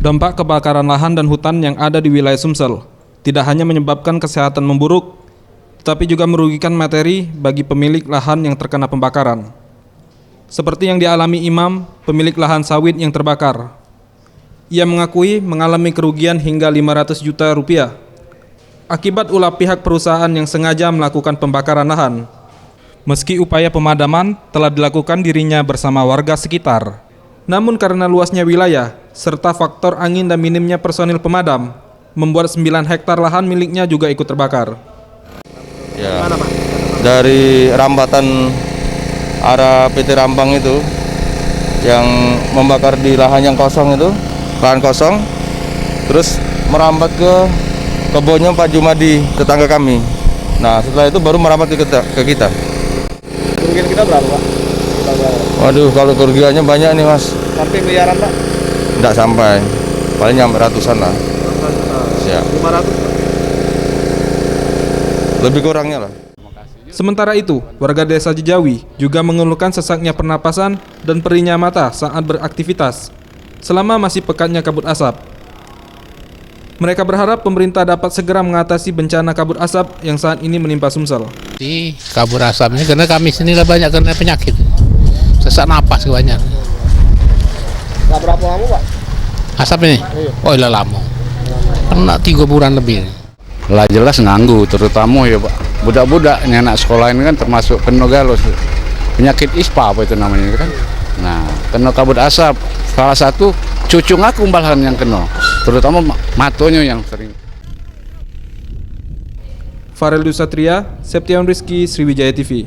Dampak kebakaran lahan dan hutan yang ada di wilayah Sumsel tidak hanya menyebabkan kesehatan memburuk, tetapi juga merugikan materi bagi pemilik lahan yang terkena pembakaran. Seperti yang dialami Imam, pemilik lahan sawit yang terbakar. Ia mengakui mengalami kerugian hingga 500 juta rupiah akibat ulah pihak perusahaan yang sengaja melakukan pembakaran lahan. Meski upaya pemadaman telah dilakukan dirinya bersama warga sekitar, namun karena luasnya wilayah serta faktor angin dan minimnya personil pemadam, membuat 9 hektar lahan miliknya juga ikut terbakar. Ya, dari rambatan arah PT Rambang itu yang membakar di lahan yang kosong itu, lahan kosong, terus merambat ke kebunnya Pak Jumadi, tetangga kami. Nah, setelah itu baru merambat ke kita. Kerugian kita berapa, Pak? Waduh, kalau kerugiannya banyak nih, Mas. Sampai miliaran, Pak? Tidak sampai, paling nyampe ratusan lah. Ya. 500? Lebih kurangnya lah. Sementara itu, warga desa Jejawi juga mengeluhkan sesaknya pernapasan dan perihnya mata saat beraktivitas selama masih pekatnya kabut asap. Mereka berharap pemerintah dapat segera mengatasi bencana kabut asap yang saat ini menimpa Sumsel. Di kabut asap ini karena kami sini banyak kena penyakit, sesak napas banyak. Nggak berapa lama, Pak? Asap ini? Iya. Oh iya lama, kena 3 bulan lebih. Lah jelas nganggu, terutama ya Pak. Budak-budak ini anak sekolah ini kan termasuk kena galos. Penyakit ISPA apa itu namanya kan. Nah, kena kabut asap. Salah satu cucu aku malahan yang kena. Terutama matonya yang sering. Farel Dusatria, Septian Rizky, Sriwijaya TV.